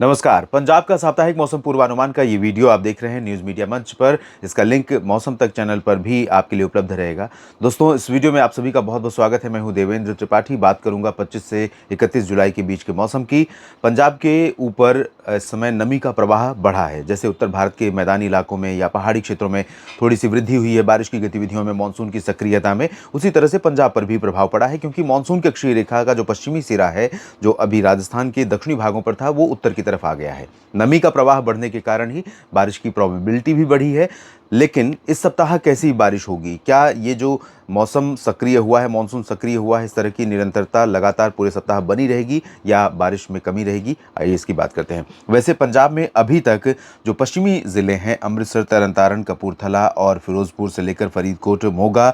नमस्कार। पंजाब का साप्ताहिक मौसम पूर्वानुमान का ये वीडियो आप देख रहे हैं न्यूज़ मीडिया मंच पर। इसका लिंक मौसम तक चैनल पर भी आपके लिए उपलब्ध रहेगा। दोस्तों, इस वीडियो में आप सभी का बहुत-बहुत स्वागत है। मैं हूं देवेंद्र त्रिपाठी। बात करूंगा 25 से 31 जुलाई के बीच के मौसम की। पंजाब के ऊपर इस समय नमी का प्रवाह बढ़ा है। जैसे उत्तर भारत के मैदानी इलाकों में या पहाड़ी क्षेत्रों में थोड़ी-सी वृद्धि हुई है बारिश की गतिविधियों में, मानसून की सक्रियता में, उसी तरह से पंजाब पर भी प्रभाव पड़ा है क्योंकि मानसून की अक्षीय रेखा का जो पश्चिमी सिरा है, जो अभी राजस्थान के दक्षिणी भागों पर था, वो उत्तर की तरफ आ गया है। नमी का प्रवाह बढ़ने के कारण ही बारिश की प्रोबेबिलिटी भी बढ़ी है। लेकिन इस सप्ताह कैसी बारिश होगी? क्या ये जो मौसम सक्रिय हुआ है, मानसून सक्रिय हुआ है, इस तरह की निरंतरता लगातार पूरे सप्ताह बनी रहेगी या बारिश में कमी रहेगी? आइए इसकी बात करते हैं। वैसे पंजाब में अभी तक जो पश्चिमी ज़िले हैं, अमृतसर, तरन-तारण, कपूरथला और फिरोज़पुर से लेकर फरीदकोट, मोगा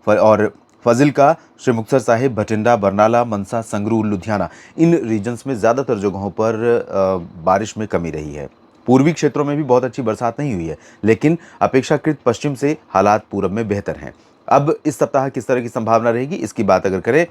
और फ़ाज़िलका, श्री मुक्तसर साहिब, भटिंडा, बरनाला, मनसा, संगरूर, लुधियाना, इन रीजन्स में ज़्यादातर जगहों पर बारिश में कमी रही है। पूर्वी क्षेत्रों में भी बहुत अच्छी बरसात नहीं हुई है, लेकिन अपेक्षाकृत पश्चिम से हालात पूरब में बेहतर हैं। अब इस सप्ताह किस तरह की संभावना रहेगी, इसकी बात अगर करें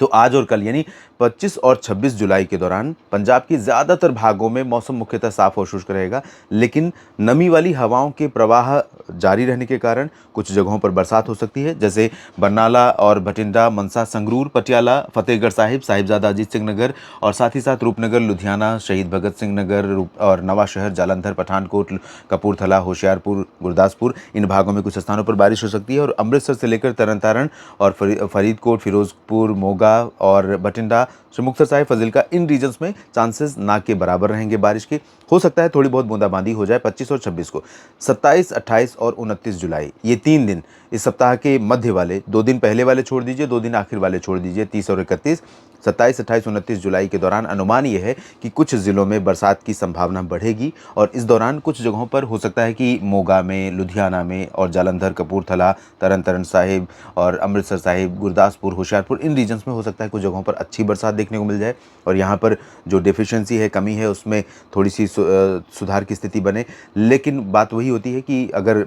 तो आज और कल यानी 25 और 26 जुलाई के दौरान पंजाब के ज़्यादातर भागों में मौसम मुख्यतः साफ और शुष्क रहेगा, लेकिन नमी वाली हवाओं के प्रवाह जारी रहने के कारण कुछ जगहों पर बरसात हो सकती है। जैसे बरनाला और भटिंडा, मनसा, संगरूर, पटियाला, फतेहगढ़ साहिब, साहिबजादा अजीत सिंह नगर और साथ ही साथ रूपनगर, लुधियाना, शहीद भगत सिंह नगर और नवा शहर, जालंधर, पठानकोट, कपूरथला, होशियारपुर, गुरदासपुर, इन भागों में कुछ स्थानों पर बारिश हो सकती है। और अमृतसर से लेकर तरन-तारण और फरीदकोट, फिरोजपुर, मोगा और भटिंडा, श्री मुक्तसर साहिब, फ़ाज़िलका, इन रीजन्स में चांसेस ना के बराबर रहेंगे बारिश के। हो सकता है थोड़ी बहुत बूंदाबांदी हो जाए 25 और 26 को। 27, 28 और 29 जुलाई, ये 3 दिन इस सप्ताह के मध्य वाले, 2 दिन पहले वाले छोड़ दीजिए, 2 दिन आखिर वाले छोड़ दीजिए, 30 और 31, 27, 28, 29 जुलाई के दौरान अनुमान ये है कि कुछ ज़िलों में बरसात की संभावना बढ़ेगी और इस दौरान कुछ जगहों पर हो सकता है कि मोगा में, लुधियाना में और जालंधर, कपूरथला, तरन साहिब और अमृतसर साहिब, गुरदासपुर, होशियारपुर, इन रीजन्स में हो सकता है कुछ जगहों पर अच्छी बरसात देखने को मिल जाए और यहाँ पर जो डेफिशिएंसी है, कमी है, उसमें थोड़ी-सी सुधार की स्थिति बने। लेकिन बात वही होती है कि अगर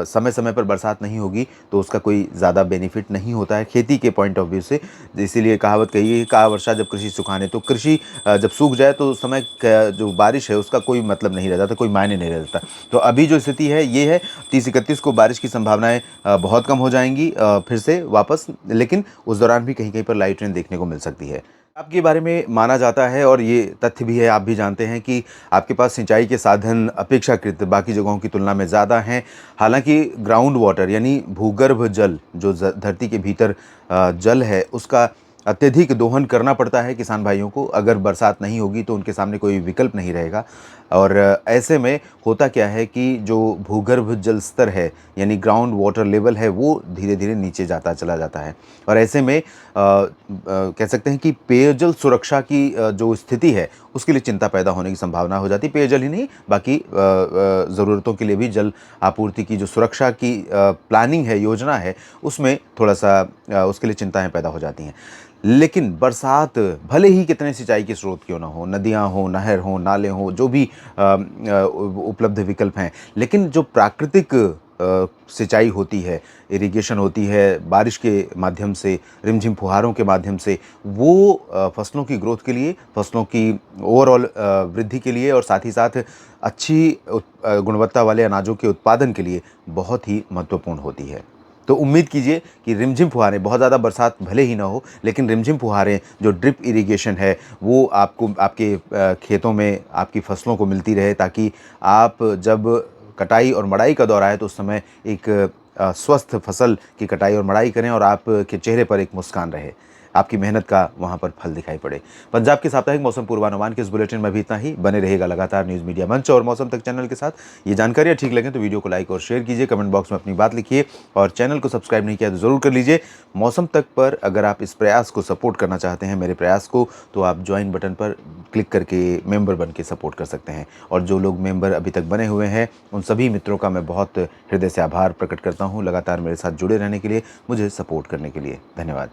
समय-समय पर बरसात नहीं होगी तो उसका कोई ज़्यादा बेनिफिट नहीं होता है खेती के पॉइंट ऑफ व्यू से। इसीलिए कहावत कही है कि कहा वर्षा जब कृषि सुखाने, तो कृषि जब सूख जाए तो उस समय जो बारिश है उसका कोई मतलब नहीं रह जाता, कोई मायने नहीं रह जाता। तो अभी जो स्थिति है ये है, 30-31 को बारिश की संभावनाएँ बहुत कम हो जाएँगी फिर से वापस, लेकिन उस दौरान भी कहीं-कहीं पर लाइट रेन देखने को मिल सकती है। आपके बारे में माना जाता है और ये तथ्य भी है, आप भी जानते हैं कि आपके पास सिंचाई के साधन अपेक्षाकृत बाकी जगहों की तुलना में ज़्यादा हैं। हालाँकि ग्राउंड वाटर यानी भूगर्भ जल, जो धरती के भीतर जल है, उसका अत्यधिक दोहन करना पड़ता है किसान भाइयों को। अगर बरसात नहीं होगी तो उनके सामने कोई विकल्प नहीं रहेगा और ऐसे में होता क्या है कि जो भूगर्भ जल स्तर है यानी ग्राउंड वाटर लेवल है, वो धीरे-धीरे नीचे जाता चला जाता है और ऐसे में कह सकते हैं कि पेयजल सुरक्षा की जो स्थिति है, उसके लिए चिंता पैदा होने की संभावना हो जाती है। पेयजल ही नहीं, बाकी ज़रूरतों के लिए भी जल आपूर्ति की जो सुरक्षा की प्लानिंग है, योजना है, उसमें थोड़ा-सा उसके लिए चिंताएँ पैदा हो जाती हैं। लेकिन बरसात भले ही कितने सिंचाई के स्रोत क्यों ना हो, नदियाँ हों, नहर हों, नाले हों, जो भी उपलब्ध विकल्प हैं, लेकिन जो प्राकृतिक सिंचाई होती है, इरिगेशन होती है, बारिश के माध्यम से, रिमझिम फुहारों के माध्यम से, वो फसलों की ग्रोथ के लिए, फसलों की ओवरऑल वृद्धि के लिए और साथ ही साथ अच्छी गुणवत्ता वाले अनाजों के उत्पादन के लिए बहुत ही महत्वपूर्ण होती है। तो उम्मीद कीजिए कि रिमझिम फुहारें, बहुत ज़्यादा बरसात भले ही ना हो, लेकिन रिमझिम फुहारें, जो ड्रिप इरिगेशन है, वो आपको आपके खेतों में आपकी फसलों को मिलती रहे, ताकि आप जब कटाई और मड़ाई का दौर आए तो उस समय एक स्वस्थ फसल की कटाई और मड़ाई करें और आपके चेहरे पर एक मुस्कान रहे, आपकी मेहनत का वहाँ पर फल दिखाई पड़े। पंजाब के साप्ताहिक मौसम पूर्वानुमान के इस बुलेटिन में भी इतना ही। बने रहेगा लगातार न्यूज़ मीडिया मंच और मौसम तक चैनल के साथ। ये जानकारियाँ ठीक लगें तो वीडियो को लाइक और शेयर कीजिए, कमेंट बॉक्स में अपनी बात लिखिए और चैनल को सब्सक्राइब नहीं किया तो ज़रूर कर लीजिए। मौसम तक पर अगर आप इस प्रयास को सपोर्ट करना चाहते हैं, मेरे प्रयास को, तो आप ज्वाइन बटन पर क्लिक करके मेंबर बन के सपोर्ट कर सकते हैं। और जो लोग मेंबर अभी तक बने हुए हैं, उन सभी मित्रों का मैं बहुत हृदय से आभार प्रकट करता हूँ लगातार मेरे साथ जुड़े रहने के लिए, मुझे सपोर्ट करने के लिए। धन्यवाद।